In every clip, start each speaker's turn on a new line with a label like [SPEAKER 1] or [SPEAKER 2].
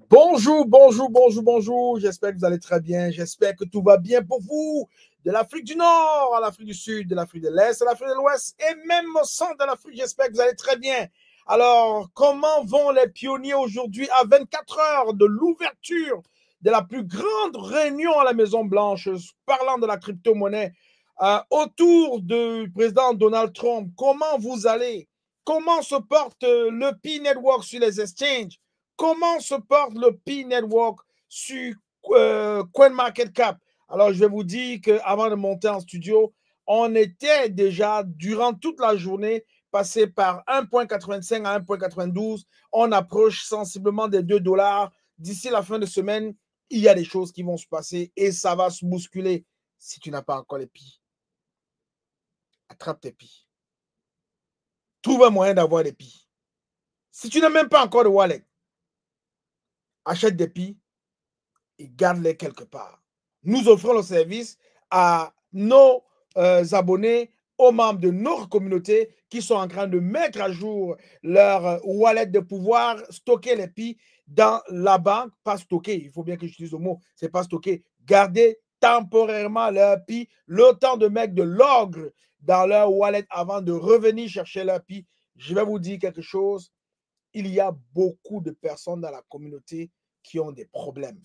[SPEAKER 1] Bonjour, bonjour, bonjour, bonjour. J'espère que vous allez très bien. J'espère que tout va bien pour vous. De l'Afrique du Nord à l'Afrique du Sud, de l'Afrique de l'Est à l'Afrique de l'Ouest et même au centre de l'Afrique. J'espère que vous allez très bien. Alors, comment vont les pionniers aujourd'hui à 24 heures de l'ouverture de la plus grande réunion à la Maison-Blanche, parlant de la crypto-monnaie, autour du président Donald Trump? Comment vous allez? Comment se porte le P-Network sur les exchanges? Comment se porte le P-Network sur CoinMarketCap? Alors, je vais vous dire qu'avant de monter en studio, on était déjà, durant toute la journée, passé par 1,85 à 1,92. On approche sensiblement des 2 $. D'ici la fin de semaine, il y a des choses qui vont se passer et ça va se bousculer. Si tu n'as pas encore les PI, attrape tes PI. Trouve un moyen d'avoir des PI. Si tu n'as même pas encore de wallet, achète des PI et garde-les quelque part. Nous offrons le service à nos abonnés, aux membres de notre communauté qui sont en train de mettre à jour leur wallet de pouvoir stocker les PI dans la banque. Pas stocker, il faut bien que j'utilise le mot, c'est pas stocker. Garder temporairement leur PI, le temps de mettre de l'ogre dans leur wallet avant de revenir chercher leur PI. Je vais vous dire quelque chose. Il y a beaucoup de personnes dans la communauté qui ont des problèmes.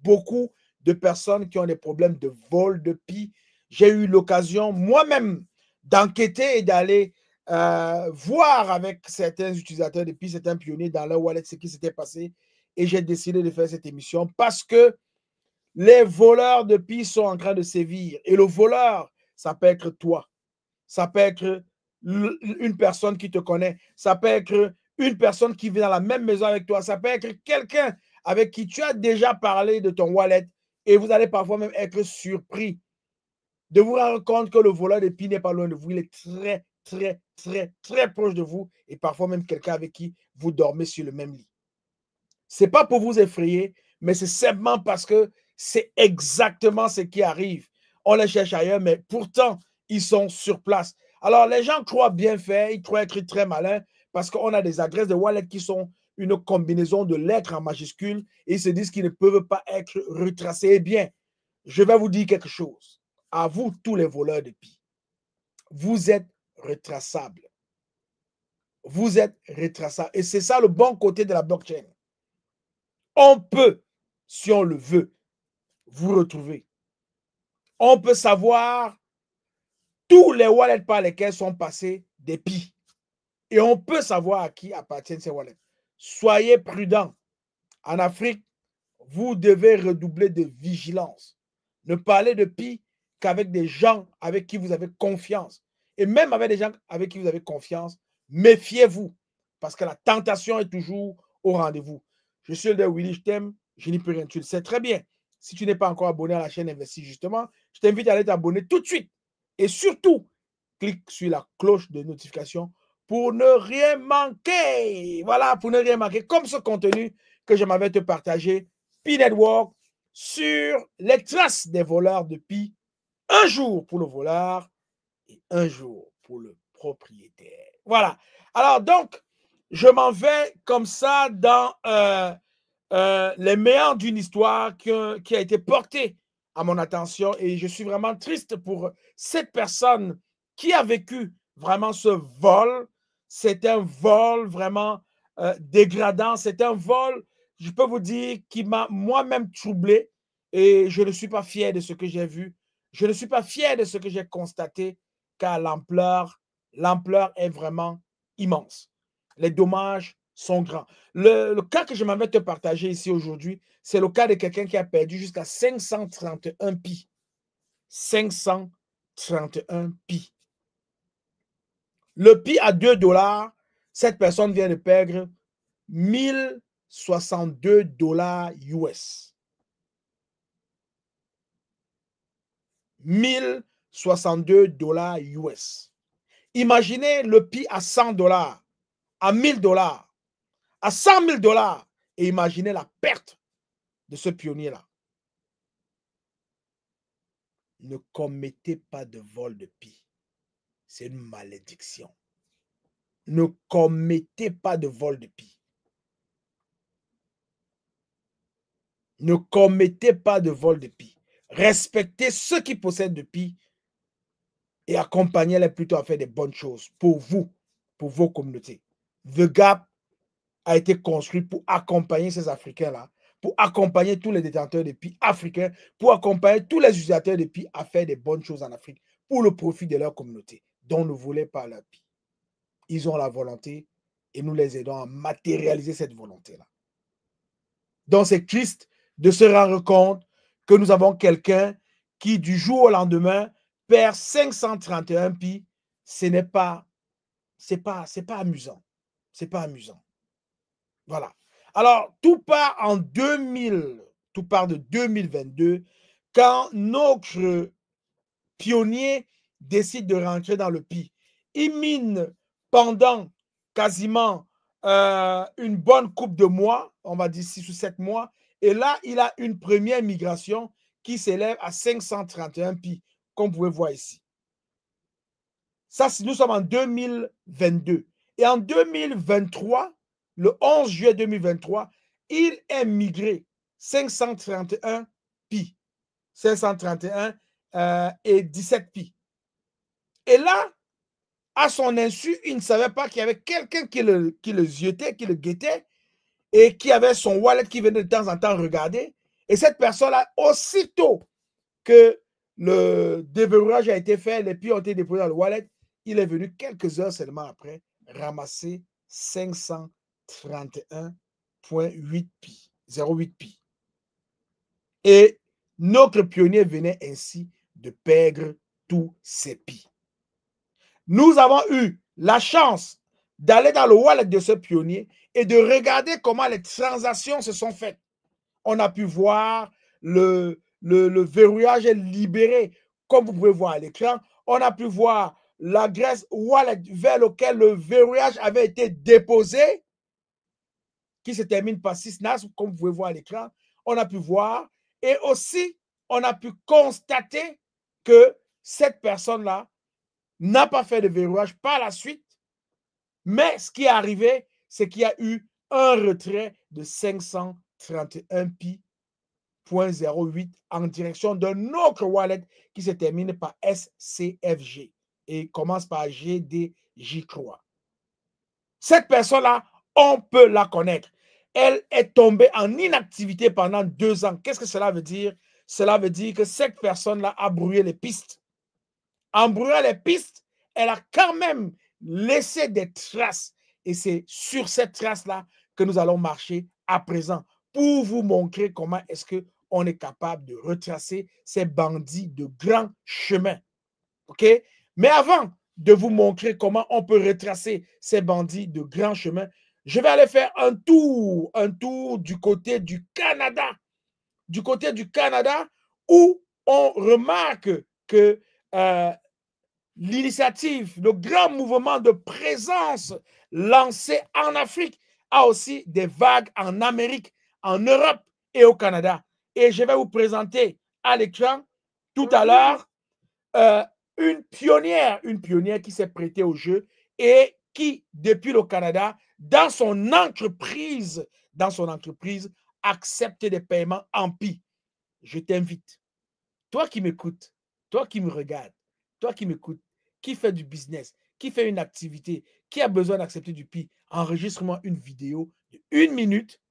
[SPEAKER 1] Beaucoup de personnes qui ont des problèmes de vol de PI. J'ai eu l'occasion moi-même d'enquêter et d'aller voir avec certains utilisateurs de PI, certains pionniers dans leur wallet ce qui s'était passé. Et j'ai décidé de faire cette émission parce que les voleurs de PI sont en train de sévir. Et le voleur, ça peut être toi. Ça peut être une personne qui te connaît. Ça peut être une personne qui vit dans la même maison avec toi. Ça peut être quelqu'un avec qui tu as déjà parlé de ton wallet et vous allez parfois même être surpris de vous rendre compte que le voleur de PI n'est pas loin de vous. Il est très, très, très, très proche de vous et parfois même quelqu'un avec qui vous dormez sur le même lit. Ce n'est pas pour vous effrayer, mais c'est simplement parce que c'est exactement ce qui arrive. On les cherche ailleurs, mais pourtant, ils sont sur place. Alors, les gens croient bien faire, ils croient être très malins parce qu'on a des adresses de wallet qui sont une combinaison de lettres en majuscules et ils se disent qu'ils ne peuvent pas être retracés. Eh bien, je vais vous dire quelque chose. À vous, tous les voleurs de PI, vous êtes retraçables. Vous êtes retraçables. Et c'est ça le bon côté de la blockchain. On peut, si on le veut, vous retrouver. On peut savoir tous les wallets par lesquels sont passés des PI. Et on peut savoir à qui appartiennent ces wallets. Soyez prudents. En Afrique, vous devez redoubler de vigilance. Ne parlez de PI qu'avec des gens avec qui vous avez confiance. Et même avec des gens avec qui vous avez confiance, méfiez-vous. Parce que la tentation est toujours au rendez-vous. Je suis le de Willy, je t'aime, je n'y peux rien. Tu le sais très bien. Si tu n'es pas encore abonné à la chaîne Investis, justement, je t'invite à aller t'abonner tout de suite. Et surtout, clique sur la cloche de notification pour ne rien manquer. Voilà, pour ne rien manquer. Comme ce contenu que je m'avais te partager, P-Network, sur les traces des voleurs de PI. Un jour pour le voleur et un jour pour le propriétaire. Voilà. Alors, donc, je m'en vais comme ça dans les méandres d'une histoire qui a été portée à mon attention et je suis vraiment triste pour cette personne qui a vécu vraiment ce vol. C'est un vol vraiment dégradant. C'est un vol, je peux vous dire, qui m'a moi-même troublé et je ne suis pas fier de ce que j'ai vu. Je ne suis pas fier de ce que j'ai constaté car l'ampleur est vraiment immense. Les dommages sont grands. Le cas que je m'avais te partager ici aujourd'hui, c'est le cas de quelqu'un qui a perdu jusqu'à 531 pi. 531 pi. Le pi à 2 $, cette personne vient de perdre 1062 $ US. 1062 $ US. Imaginez le pi à 100 $, à 1000 $, à 100 000 $ et imaginez la perte de ce pionnier-là. Ne commettez pas de vol de PI. C'est une malédiction. Ne commettez pas de vol de PI. Ne commettez pas de vol de Pi. Respectez ceux qui possèdent de Pi et accompagnez-les plutôt à faire des bonnes choses pour vous, pour vos communautés. The Gap a été construit pour accompagner ces Africains-là, pour accompagner tous les détenteurs de Pi africains, pour accompagner tous les utilisateurs de Pi à faire des bonnes choses en Afrique pour le profit de leur communauté, dont ne voulaient pas leur Pi. Ils ont la volonté et nous les aidons à matérialiser cette volonté-là. Donc, c'est triste de se rendre compte que nous avons quelqu'un qui, du jour au lendemain, perd 531 Pi. C'est pas amusant. C'est pas amusant. Voilà. Alors, tout part en 2000, tout part de 2022, quand notre pionnier décide de rentrer dans le Pi. Il mine pendant quasiment une bonne couple de mois, on va dire 6 ou 7 mois, et là, il a une première migration qui s'élève à 531 Pi, comme vous pouvez voir ici. Ça, nous sommes en 2022. Et en 2023, le 11 juillet 2023, il est migré 531 Pi. 531 et 17 Pi. Et là, à son insu, il ne savait pas qu'il y avait quelqu'un qui le ziotait, qui le guettait, et qui avait son wallet qui venait de temps en temps regarder. Et cette personne-là, aussitôt que le déverrouillage a été fait, les Pi ont été déposés dans le wallet, il est venu quelques heures seulement après ramasser 531,8 Pi, 0,8 Pi. Et notre pionnier venait ainsi de perdre tous ses Pi. Nous avons eu la chance d'aller dans le wallet de ce pionnier et de regarder comment les transactions se sont faites. On a pu voir le verrouillage est libéré, comme vous pouvez voir à l'écran. On a pu voir l'adresse wallet vers laquelle le verrouillage avait été déposé, qui se termine par 6 NAS, comme vous pouvez voir à l'écran. On a pu voir, et aussi, on a pu constater que cette personne-là n'a pas fait de verrouillage par la suite, mais ce qui est arrivé, c'est qu'il y a eu un retrait de 531 Pi.08 en direction d'un autre wallet qui se termine par SCFG et commence par GDJ, crois. Cette personne-là, on peut la connaître. Elle est tombée en inactivité pendant 2 ans. Qu'est-ce que cela veut dire? Cela veut dire que cette personne-là a brouillé les pistes. En brouillant les pistes, elle a quand même laissé des traces. Et c'est sur cette trace-là que nous allons marcher à présent pour vous montrer comment est-ce qu'on est capable de retracer ces bandits de grand chemin. OK? Mais avant de vous montrer comment on peut retracer ces bandits de grand chemin, je vais aller faire un tour du côté du Canada. Du côté du Canada où on remarque que l'initiative, le grand mouvement de présence lancé en Afrique a aussi des vagues en Amérique, en Europe et au Canada. Et je vais vous présenter à l'écran tout à l'heure une pionnière qui s'est prêtée au jeu et qui, depuis le Canada, dans son entreprise, accepte des paiements en Pi. Je t'invite, toi qui m'écoutes, toi qui me regardes, toi qui m'écoutes, qui fait du business, qui fait une activité, qui a besoin d'accepter du Pi, enregistre-moi une vidéo de 1 minute,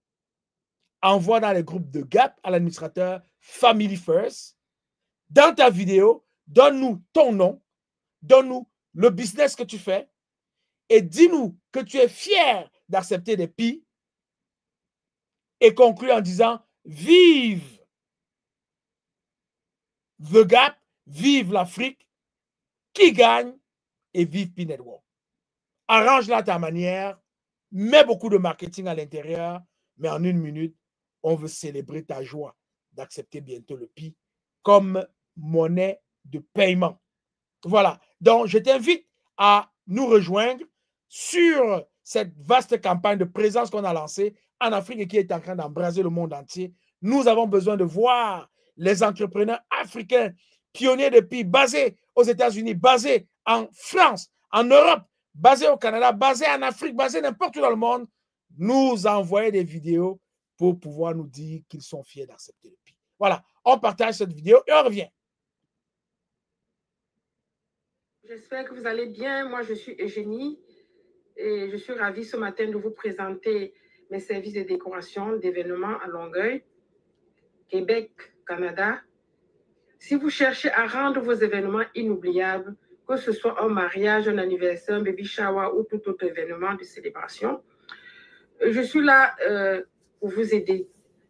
[SPEAKER 1] envoie dans les groupes de Gap à l'administrateur Family First. Dans ta vidéo, donne-nous ton nom, donne-nous le business que tu fais et dis-nous que tu es fier d'accepter des Pi et conclue en disant vive The Gap, vive l'Afrique, qui gagne et vive Pi Network. Arrange-la à ta manière, mets beaucoup de marketing à l'intérieur, mais en 1 minute, on veut célébrer ta joie d'accepter bientôt le Pi comme monnaie de paiement. Voilà. Donc, je t'invite à nous rejoindre sur cette vaste campagne de présence qu'on a lancée en Afrique et qui est en train d'embraser le monde entier. Nous avons besoin de voir les entrepreneurs africains pionniers de Pi basés aux États-Unis, basés en France, en Europe, basés au Canada, basés en Afrique, basés n'importe où dans le monde, nous envoyer des vidéos pour pouvoir nous dire qu'ils sont fiers d'accepter le Pi. Voilà, on partage cette vidéo et on revient.
[SPEAKER 2] J'espère que vous allez bien. Moi, je suis Eugénie et je suis ravie ce matin de vous présenter mes services de décoration d'événements à Longueuil, Québec, Canada. Si vous cherchez à rendre vos événements inoubliables, que ce soit un mariage, un anniversaire, un baby shower ou tout autre événement de célébration, je suis là pour vous aider.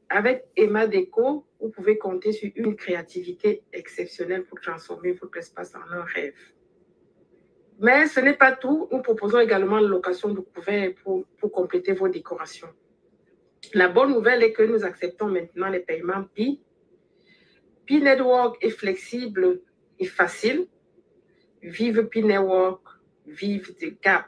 [SPEAKER 2] Avec Emma Déco, vous pouvez compter sur une créativité exceptionnelle pour transformer votre espace en un rêve. Mais ce n'est pas tout. Nous proposons également la location de couverts pour compléter vos décorations. La bonne nouvelle est que nous acceptons maintenant les paiements Pi. Pi Network est flexible et facile. Vive Pi Network, vive de Cap.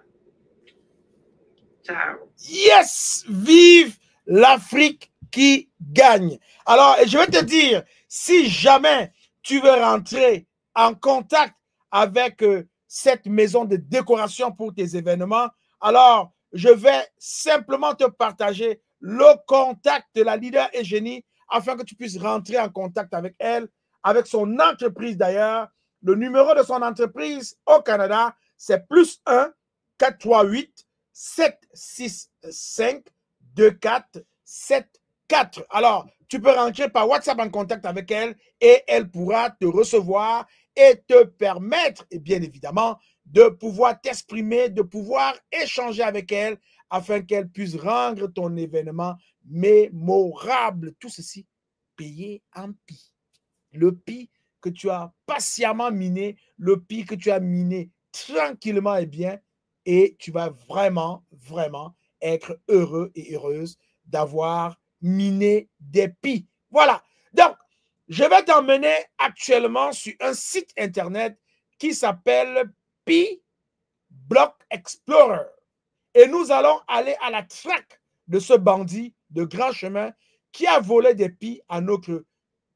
[SPEAKER 2] Ciao.
[SPEAKER 1] Yes! Vive l'Afrique qui gagne. Alors, je vais te dire, si jamais tu veux rentrer en contact avec cette maison de décoration pour tes événements, alors je vais simplement te partager le contact de la leader Eugénie afin que tu puisses rentrer en contact avec elle, avec son entreprise d'ailleurs. Le numéro de son entreprise au Canada, c'est +1 438 765 2474. Alors, tu peux rentrer par WhatsApp en contact avec elle et elle pourra te recevoir et te permettre, et bien évidemment, de pouvoir t'exprimer, de pouvoir échanger avec elle afin qu'elle puisse rendre ton événement mémorable. Tout ceci payé en Pi. Le Pi que tu as patiemment miné, le Pi que tu as miné tranquillement et bien, et tu vas vraiment, vraiment être heureux et heureuse d'avoir miné des Pi. Voilà. Donc, je vais t'emmener actuellement sur un site internet qui s'appelle Pi Block Explorer. Et nous allons aller à la traque de ce bandit de grand chemin qui a volé des Pi à notre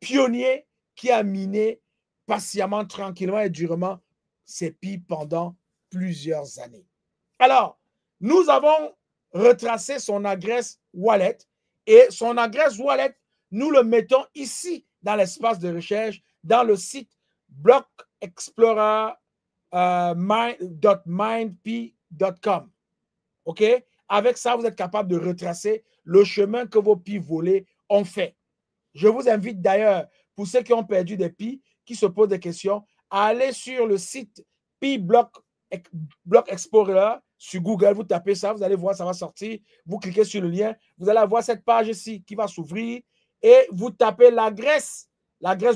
[SPEAKER 1] pionnier qui a miné patiemment, tranquillement et durement ses Pi pendant plusieurs années. Alors, nous avons retracé son adresse wallet et son adresse wallet, nous le mettons ici dans l'espace de recherche dans le site blockexplorer.mindp.com. OK? Avec ça, vous êtes capable de retracer le chemin que vos Pi volés ont fait. Je vous invite d'ailleurs, pour ceux qui ont perdu des Pi, qui se posent des questions, à aller sur le site Pi Block Explorer sur Google. Vous tapez ça, vous allez voir, ça va sortir. Vous cliquez sur le lien, vous allez avoir cette page ici qui va s'ouvrir et vous tapez l'adresse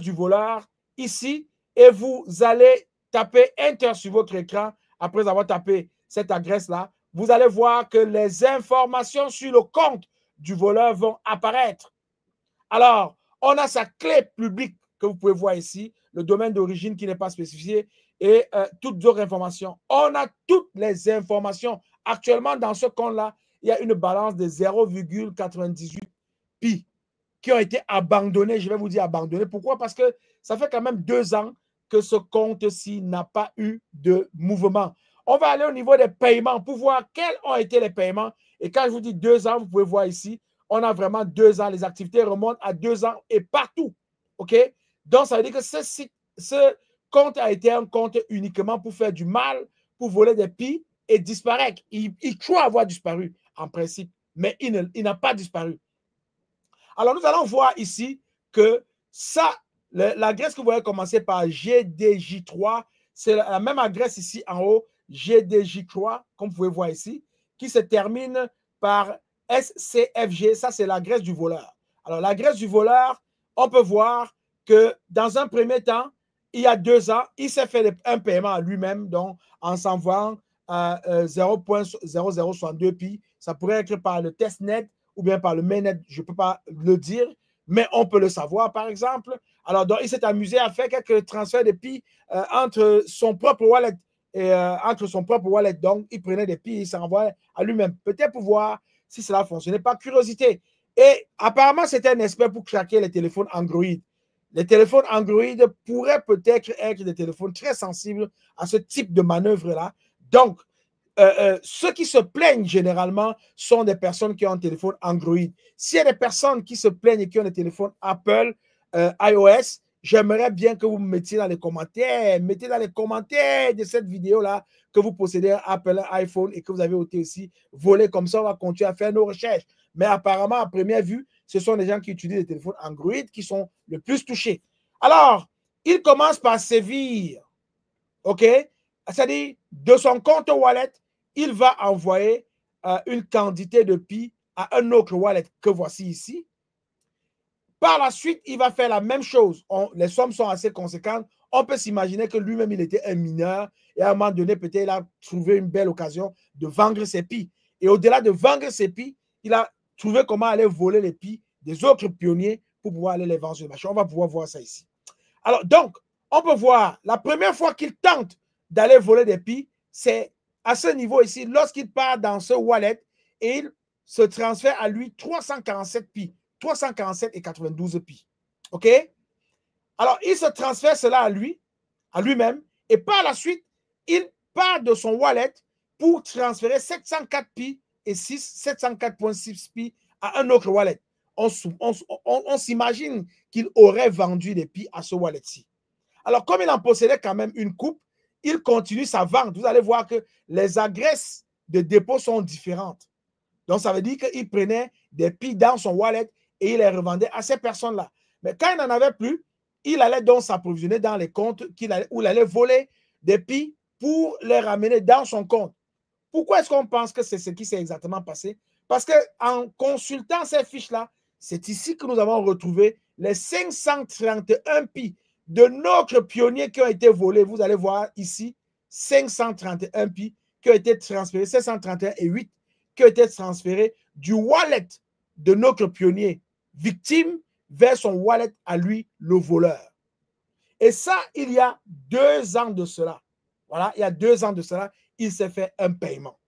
[SPEAKER 1] du voleur ici et vous allez taper Enter sur votre écran. Après avoir tapé cette adresse-là, vous allez voir que les informations sur le compte du voleur vont apparaître. Alors, on a sa clé publique que vous pouvez voir ici, le domaine d'origine qui n'est pas spécifié et toutes autres informations. On a toutes les informations. Actuellement, dans ce compte-là, il y a une balance de 0,98 Pi qui ont été abandonnés. Je vais vous dire abandonnés. Pourquoi? Parce que ça fait quand même 2 ans que ce compte-ci n'a pas eu de mouvement. On va aller au niveau des paiements pour voir quels ont été les paiements. Et quand je vous dis 2 ans, vous pouvez voir ici, on a vraiment 2 ans. Les activités remontent à 2 ans et partout. OK? Donc, ça veut dire que ce compte a été un compte uniquement pour faire du mal, pour voler des Pi et disparaître. Il croit avoir disparu en principe, mais il n'a pas disparu. Alors, nous allons voir ici que ça, l'adresse que vous voyez commencer par GDJ3, c'est la même adresse ici en haut, GDJ3, comme vous pouvez voir ici, qui se termine par SCFG. Ça, c'est l'adresse du voleur. Alors, l'adresse du voleur, on peut voir que dans un premier temps, il y a 2 ans, il s'est fait un paiement à lui-même, donc en s'envoyant 0,0062 Pi. Ça pourrait être par le testnet ou bien par le mainnet, je ne peux pas le dire, mais on peut le savoir, par exemple. Alors, donc, il s'est amusé à faire quelques transferts de Pi entre son propre wallet et donc il prenait des Pi et il s'envoyait à lui-même. Peut-être pour voir si cela fonctionnait, par curiosité. Et apparemment, c'était un expert pour craquer les téléphones Android. Les téléphones Android pourraient peut-être être des téléphones très sensibles à ce type de manœuvre-là. Donc, ceux qui se plaignent généralement sont des personnes qui ont un téléphone Android. S'il y a des personnes qui se plaignent et qui ont des téléphones Apple, iOS, j'aimerais bien que vous me mettiez dans les commentaires, mettez dans les commentaires de cette vidéo-là que vous possédez un Apple, un iPhone et que vous avez aussi volé. Comme ça, on va continuer à faire nos recherches. Mais apparemment, à première vue, ce sont les gens qui utilisent les téléphones Android qui sont le plus touchés. Alors, il commence par sévir, OK? C'est-à-dire, de son compte wallet, il va envoyer une quantité de pi à un autre wallet que voici ici. Par la suite, il va faire la même chose. Les sommes sont assez conséquentes. On peut s'imaginer que lui-même, il était un mineur et à un moment donné, peut-être, il a trouvé une belle occasion de vendre ses pis. Et au-delà de vendre ses pis, il a trouvé comment aller voler les pis des autres pionniers pour pouvoir aller les vendre sur le marché. On va pouvoir voir ça ici. Alors, donc, on peut voir, la première fois qu'il tente d'aller voler des pis, c'est à ce niveau ici, lorsqu'il part dans ce wallet et il se transfère à lui 347 pi. 347 et 92 pi. OK? Alors, il se transfère cela à lui-même, et par la suite, il part de son wallet pour transférer 704 pi et 704.6 pi à un autre wallet. On s'imagine qu'il aurait vendu des pi à ce wallet-ci. Alors, comme il en possédait quand même une coupe, il continue sa vente. Vous allez voir que les adresses de dépôt sont différentes. Donc, ça veut dire qu'il prenait des pi dans son wallet et il les revendait à ces personnes-là. Mais quand il n'en avait plus, il allait donc s'approvisionner dans les comptes où il allait voler des pi pour les ramener dans son compte. Pourquoi est-ce qu'on pense que c'est ce qui s'est exactement passé? Parce qu'en consultant ces fiches-là, c'est ici que nous avons retrouvé les 531 pi de notre pionnier qui ont été volés. Vous allez voir ici, 531 pi qui ont été transférés, 731 et 8 qui ont été transférés du wallet de notre pionnier victime vers son wallet à lui, le voleur. Et ça, il y a 2 ans de cela. Voilà, il y a 2 ans de cela, il s'est fait un paiement.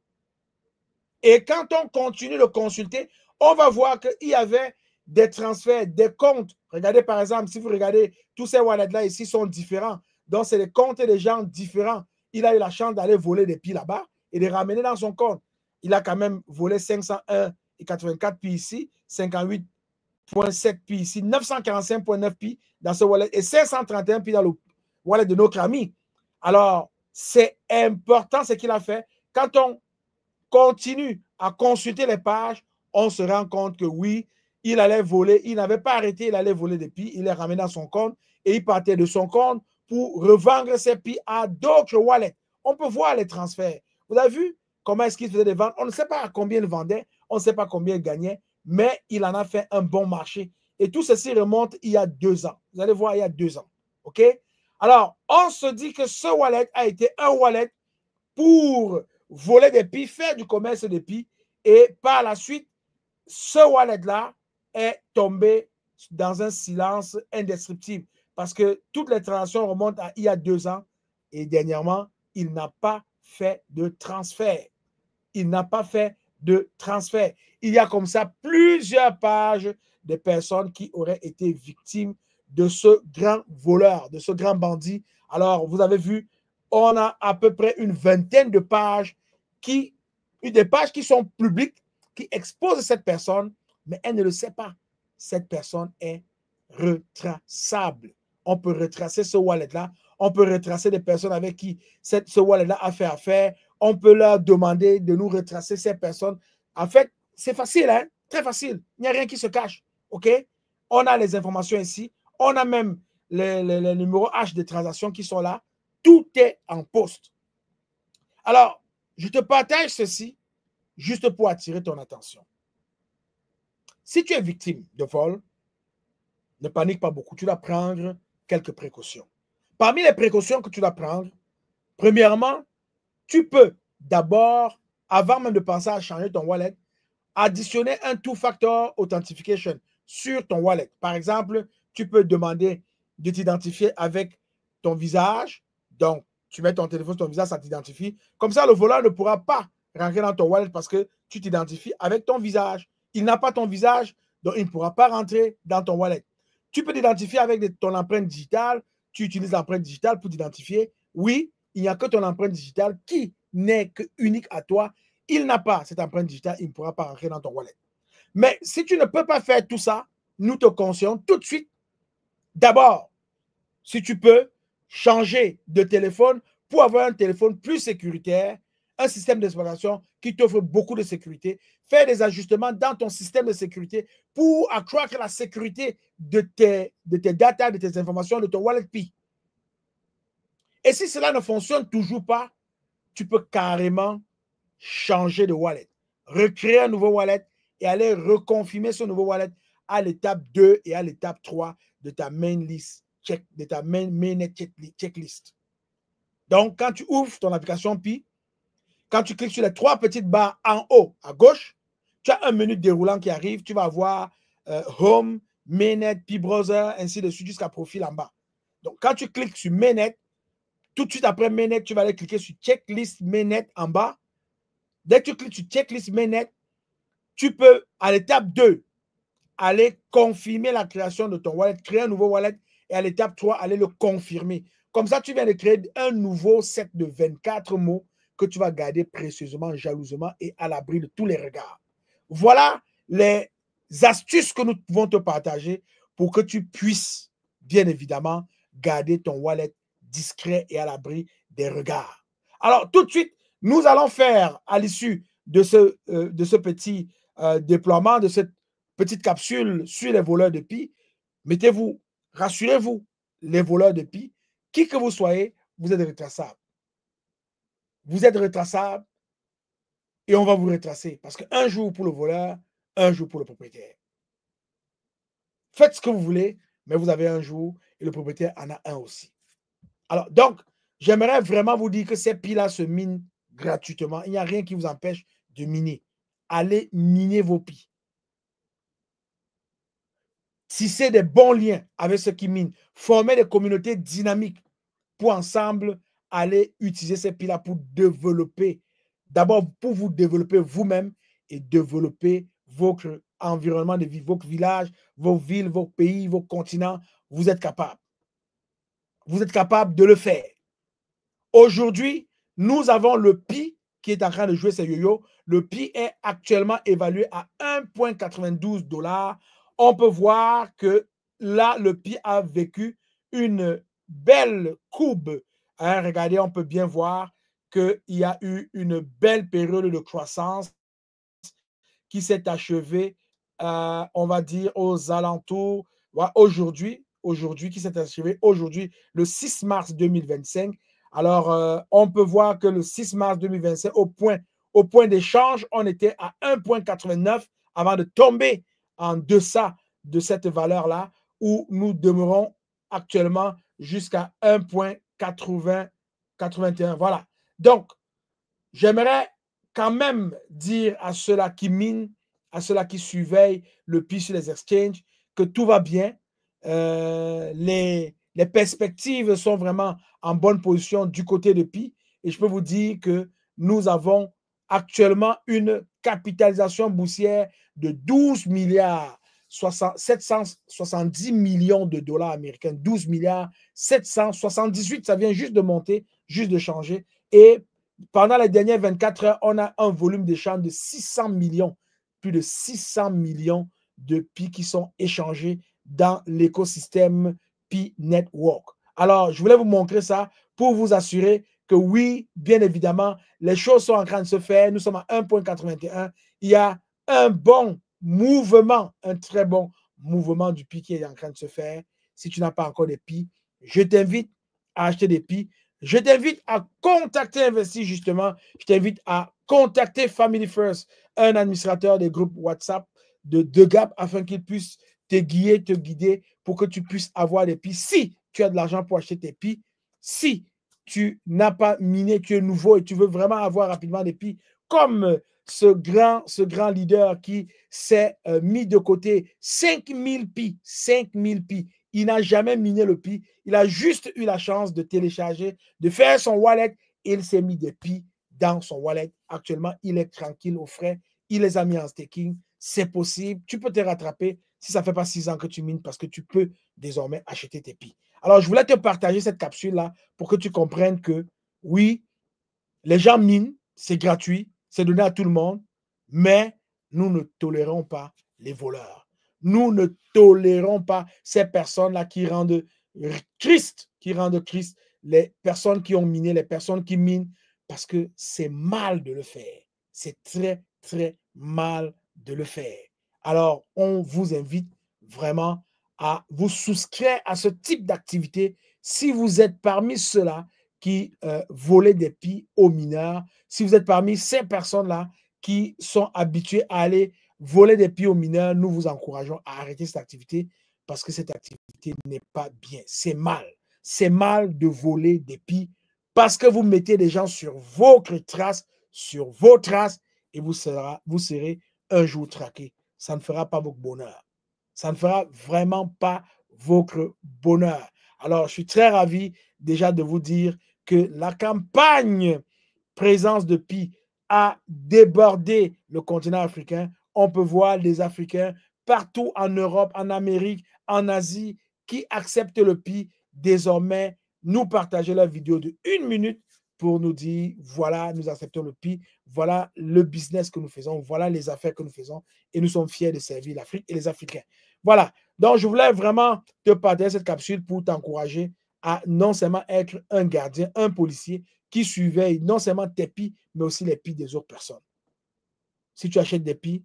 [SPEAKER 1] Et quand on continue de consulter, on va voir qu'il y avait des transferts, des comptes. Regardez par exemple, si vous regardez, tous ces wallets-là ici sont différents. Donc, c'est des comptes des gens différents. Il a eu la chance d'aller voler des pi là-bas et de les ramener dans son compte. Il a quand même volé 501 et 84 pi ici, 58.7 pi ici, 945.9 pi dans ce wallet et 531 pi dans le wallet de notre ami. Alors, c'est important ce qu'il a fait. Quand on continue à consulter les pages, on se rend compte que oui, il allait voler, il n'avait pas arrêté, il allait voler des pi, il les ramenait dans son compte et il partait de son compte pour revendre ses pi à d'autres wallets. On peut voir les transferts. Vous avez vu comment est-ce qu'il faisait des ventes? On ne sait pas à combien il vendait, on ne sait pas combien il gagnait, mais il en a fait un bon marché. Et tout ceci remonte il y a 2 ans. Vous allez voir, il y a 2 ans. OK? Alors, on se dit que ce wallet a été un wallet pour voler des pi, faire du commerce des pi, et par la suite, ce wallet-là est tombé dans un silence indescriptible parce que toutes les transactions remontent à il y a 2 ans et dernièrement, il n'a pas fait de transfert. Il n'a pas fait de transfert. Il y a comme ça plusieurs pages de personnes qui auraient été victimes de ce grand voleur, de ce grand bandit. Alors, vous avez vu, on a à peu près une vingtaine de pages des pages qui sont publiques, qui exposent cette personne, mais elle ne le sait pas. Cette personne est retraçable. On peut retracer ce wallet-là. On peut retracer des personnes avec qui ce wallet-là a fait affaire. On peut leur demander de nous retracer ces personnes. En fait, c'est facile, hein? Très facile. Il n'y a rien qui se cache. OK? On a les informations ici. On a même les numéros H de transactions qui sont là. Tout est en poste. Alors, je te partage ceci juste pour attirer ton attention. Si tu es victime de vol, ne panique pas beaucoup. Tu dois prendre quelques précautions. Parmi les précautions que tu dois prendre, premièrement, tu peux d'abord, avant même de penser à changer ton wallet, additionner un two-factor authentication sur ton wallet. Par exemple, tu peux demander de t'identifier avec ton visage. Donc, tu mets ton téléphone sur ton visage, ça t'identifie. Comme ça, le voleur ne pourra pas rentrer dans ton wallet parce que tu t'identifies avec ton visage. Il n'a pas ton visage, donc il ne pourra pas rentrer dans ton wallet. Tu peux t'identifier avec ton empreinte digitale. Tu utilises l'empreinte digitale pour t'identifier. Oui, il n'y a que ton empreinte digitale qui n'est que unique à toi, il n'a pas cette empreinte digitale, il ne pourra pas rentrer dans ton wallet. Mais si tu ne peux pas faire tout ça, nous te conseillons tout de suite, d'abord, si tu peux, changer de téléphone pour avoir un téléphone plus sécuritaire, un système d'exploitation qui t'offre beaucoup de sécurité, faire des ajustements dans ton système de sécurité pour accroître la sécurité de tes data, de tes informations, de ton wallet Pi. Et si cela ne fonctionne toujours pas, tu peux carrément changer de wallet, recréer un nouveau wallet et aller reconfirmer ce nouveau wallet à l'étape 2 et à l'étape 3 de ta main list de ta mainnet checklist. Donc, quand tu ouvres ton application Pi, quand tu cliques sur les 3 petites barres en haut à gauche, tu as un menu déroulant qui arrive. Tu vas avoir Home, Mainnet, Pi Browser, ainsi de suite jusqu'à Profil en bas. Donc, quand tu cliques sur Mainnet, tout de suite après Mainnet, tu vas aller cliquer sur Checklist Mainnet en bas. Dès que tu cliques sur Checklist Mainnet, tu peux, à l'étape 2, aller confirmer la création de ton wallet, créer un nouveau wallet, et à l'étape 3, aller le confirmer. Comme ça, tu viens de créer un nouveau set de 24 mots que tu vas garder précieusement, jalousement et à l'abri de tous les regards. Voilà les astuces que nous pouvons te partager pour que tu puisses, bien évidemment, garder ton wallet discret et à l'abri des regards. Alors, tout de suite, nous allons faire, à l'issue de ce petit déploiement, de cette petite capsule sur les voleurs de Pi, mettez-vous, rassurez-vous, les voleurs de Pi, qui que vous soyez, vous êtes retraçable. Vous êtes retraçable et on va vous retracer. Parce qu'un jour pour le voleur, un jour pour le propriétaire. Faites ce que vous voulez, mais vous avez un jour et le propriétaire en a un aussi. Alors, donc, j'aimerais vraiment vous dire que ces Pi-là se minent gratuitement. Il n'y a rien qui vous empêche de miner. Allez miner vos Pi. Tisser des bons liens avec ceux qui minent. Former des communautés dynamiques pour ensemble aller utiliser ces Pi-là pour développer. D'abord, pour vous développer vous-même et développer votre environnement de vie, votre village, vos villes, vos pays, vos continents. Vous êtes capable. Vous êtes capable de le faire. Aujourd'hui, nous avons le Pi qui est en train de jouer ses yo-yo. Le Pi est actuellement évalué à 1,92 $. On peut voir que là, le Pi a vécu une belle courbe. Hein, regardez, on peut bien voir qu'il y a eu une belle période de croissance qui s'est achevée, on va dire, aux alentours, aujourd'hui, qui s'est achevée aujourd'hui, le 6 mars 2025. Alors, on peut voir que le 6 mars 2025, au point d'échange, on était à 1,89 avant de tomber en deçà de cette valeur-là, où nous demeurons actuellement jusqu'à 1,81. Voilà. Donc, j'aimerais quand même dire à ceux-là qui minent, à ceux-là qui surveillent le Pi sur les exchanges, que tout va bien. Les perspectives sont vraiment en bonne position du côté de Pi. Et je peux vous dire que nous avons actuellement une capitalisation boursière de 12 milliards 770 millions de dollars américains. 12 milliards 778, ça vient juste de monter, juste de changer. Et pendant les dernières 24 heures, on a un volume d'échange de 600 millions, plus de 600 millions de Pi qui sont échangés dans l'écosystème Pi Network. Alors, je voulais vous montrer ça pour vous assurer que oui, bien évidemment, les choses sont en train de se faire. Nous sommes à 1,81. Il y a un bon mouvement, un très bon mouvement du Pi qui est en train de se faire. Si tu n'as pas encore des Pi, je t'invite à acheter des Pi. Je t'invite à contacter Investi, justement. Je t'invite à contacter Family First, un administrateur des groupes WhatsApp de Gap, afin qu'il puisse te guider pour que tu puisses avoir des Pi. Si tu as de l'argent pour acheter tes Pi, si tu n'as pas miné, tu es nouveau et tu veux vraiment avoir rapidement des Pi, comme ce grand leader qui s'est mis de côté 5000 Pi, 5000 Pi. Il n'a jamais miné le Pi. Il a juste eu la chance de télécharger, de faire son wallet et il s'est mis des Pi dans son wallet. Actuellement, il est tranquille au frais. Il les a mis en staking. C'est possible. Tu peux te rattraper si ça ne fait pas 6 ans que tu mines parce que tu peux désormais acheter tes Pi. Alors, je voulais te partager cette capsule-là pour que tu comprennes que oui, Les gens minent, c'est gratuit, c'est donné à tout le monde, mais nous ne tolérons pas les voleurs. Nous ne tolérons pas ces personnes-là qui rendent Christ, les personnes qui ont miné, les personnes qui minent, parce que c'est mal de le faire. C'est très, très mal de le faire. Alors, on vous invite vraiment à vous souscrire à ce type d'activité si vous êtes parmi ceux-là qui volaient des pies aux mineurs, si vous êtes parmi ces personnes-là qui sont habituées à aller voler des pies aux mineurs, nous vous encourageons à arrêter cette activité parce que cette activité n'est pas bien. C'est mal. C'est mal de voler des pies parce que vous mettez des gens sur vos traces, et vous serez un jour traqué. Ça ne fera pas votre bonheur. Ça ne fera vraiment pas votre bonheur. Alors, je suis très ravi déjà de vous dire que la campagne présence de PI a débordé le continent africain. On peut voir des Africains partout en Europe, en Amérique, en Asie, qui acceptent le PI. Désormais, nous partager la vidéo de 1 minute pour nous dire, voilà, nous acceptons le PI, voilà le business que nous faisons, voilà les affaires que nous faisons, et nous sommes fiers de servir l'Afrique et les Africains. Voilà, donc je voulais vraiment te partager cette capsule pour t'encourager à non seulement être un gardien, un policier qui surveille non seulement tes PI, mais aussi les PI des autres personnes. Si tu achètes des PI,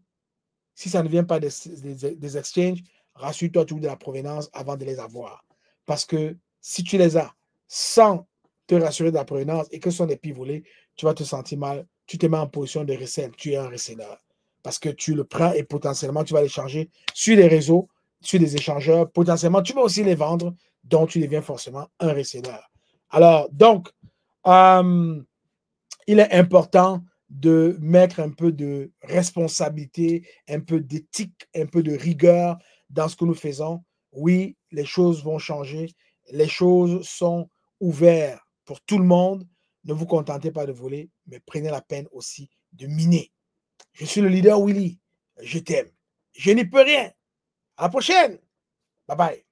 [SPEAKER 1] si ça ne vient pas des exchanges, rassure-toi toujours de la provenance avant de les avoir. Parce que si tu les as sans te rassurer de la provenance et que ce sont des PI volés, tu vas te sentir mal, tu te mets en position de recel, tu es un receleur. Parce que tu le prends et potentiellement tu vas les changer sur les réseaux, sur des échangeurs, potentiellement tu vas aussi les vendre, donc tu deviens forcément un receleur. Alors, donc, il est important de mettre un peu de responsabilité, un peu d'éthique, un peu de rigueur dans ce que nous faisons. Oui, les choses vont changer. Les choses sont ouvertes pour tout le monde. Ne vous contentez pas de voler, mais prenez la peine aussi de miner. Je suis le leader Willy. Je t'aime. Je n'y peux rien. À la prochaine. Bye bye.